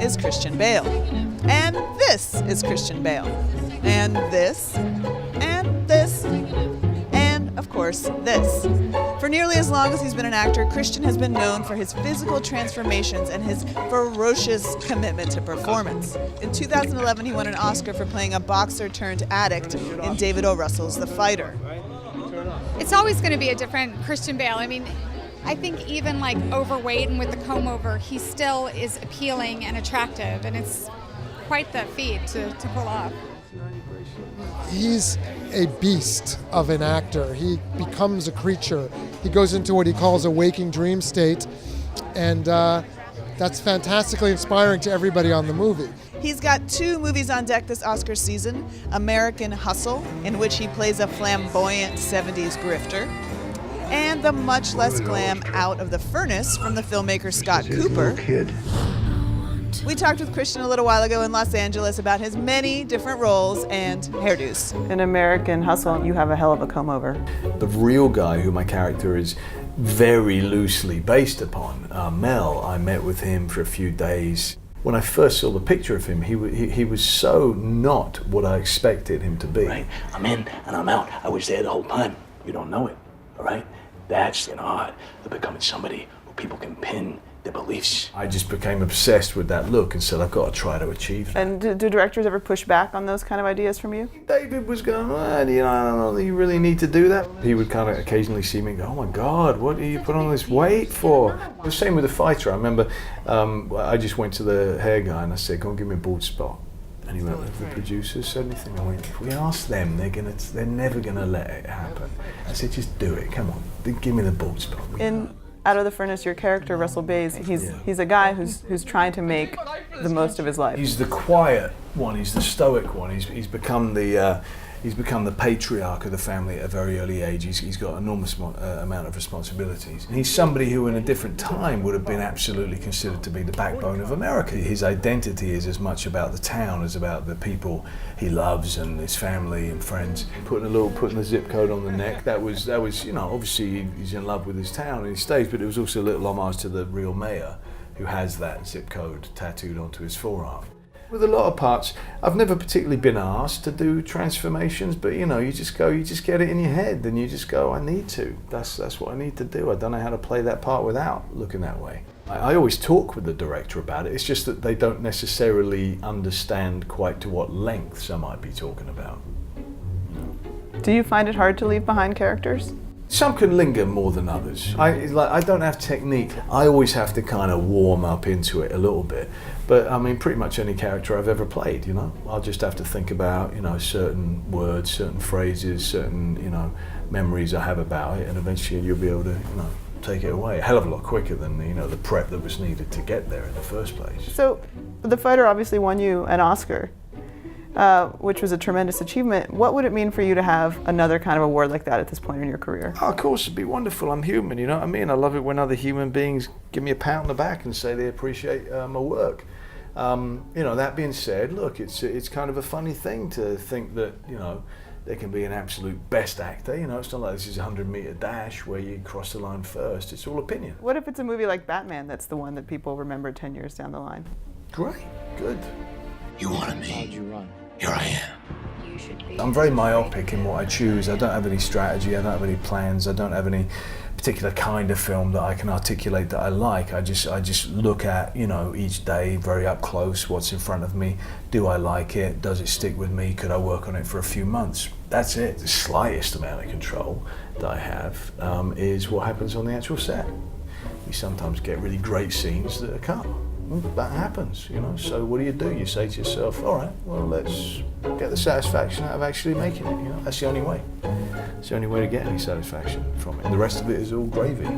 is Christian Bale. And this is Christian Bale. And this. And this. And, of course, this. For nearly as long as he's been an actor, Christian has been known for his physical transformations and his ferocious commitment to performance. In 2011, he won an Oscar for playing a boxer turned addict in David O. Russell's The Fighter. It's always going to be a different Christian Bale. I mean, I think even like overweight and with the comb over, he still is appealing and attractive, and it's quite the feat to pull off. He's a beast of an actor. He becomes a creature. He goes into what he calls a waking dream state, and that's fantastically inspiring to everybody on the movie. He's got 2 movies on deck this Oscar season: American Hustle, in which he plays a flamboyant 70s grifter, and the much less glam Out of the Furnace from the filmmaker Scott Cooper. We talked with Christian a little while ago in Los Angeles about his many different roles and hairdos. In American Hustle, you have a hell of a comb over. The real guy who my character is very loosely based upon, Mel, I met with him for a few days. When I first saw the picture of him, he was so not what I expected him to be. Right, I'm in and I'm out. I was there the whole time. You don't know it, all right? That's an art of becoming somebody who people can pin their beliefs. I just became obsessed with that look and said, I've got to try to achieve that. And do directors ever push back on those kind of ideas from you? David was going, I don't know, you really need to do that. He would kind of occasionally see me and go, oh my God, what do you put on this weight for? The same with The Fighter. I remember I just went to the hair guy and I said, go and give me a bald spot. And he went, have the producers said anything? I went, if we ask them, they're never gonna let it happen. I said, just do it, come on, give me the bald spot. In Out of the Furnace, your character, Russell Baze, he's a guy who's trying to make the most of his life. He's the quiet one, he's the stoic one, he's become the patriarch of the family at a very early age. He's got an enormous amount of responsibilities. He's somebody who in a different time would have been absolutely considered to be the backbone of America. His identity is as much about the town as about the people he loves and his family and friends. Putting the zip code on the neck, that was obviously he's in love with his town and he stays, but it was also a little homage to the real mayor who has that zip code tattooed onto his forearm. With a lot of parts, I've never particularly been asked to do transformations, but you just get it in your head and you just go, I need to. That's what I need to do. I don't know how to play that part without looking that way. I always talk with the director about it. It's just that they don't necessarily understand quite to what lengths I might be talking about. Do you find it hard to leave behind characters? Some can linger more than others. I don't have technique. I always have to kind of warm up into it a little bit. But I mean, pretty much any character I've ever played, I'll just have to think about, certain words, certain phrases, certain, memories I have about it, and eventually you'll be able to, take it away a hell of a lot quicker than, the prep that was needed to get there in the first place. So, The Fighter obviously won you an Oscar, which was a tremendous achievement. What would it mean for you to have another kind of award like that at this point in your career? Oh, of course, it'd be wonderful. I'm human, you know what I mean? I love it when other human beings give me a pat on the back and say they appreciate my work. That being said, look, it's kind of a funny thing to think that, there can be an absolute best actor. It's not like this is a 100-meter dash where you cross the line first. It's all opinion. What if it's a movie like Batman that's the one that people remember 10 years down the line? Great, good. You wanted me. How'd you run? Here I am. I'm very myopic in what I choose. I don't have any strategy, I don't have any plans, I don't have any particular kind of film that I can articulate that I like. I just look at, each day very up close, what's in front of me. Do I like it? Does it stick with me? Could I work on it for a few months? That's it. The slightest amount of control that I have is what happens on the actual set. We sometimes get really great scenes that are cut. Well, that happens, so what do? You say to yourself, all right, well, let's get the satisfaction out of actually making it, That's the only way. It's the only way to get any satisfaction from it. And the rest of it is all gravy.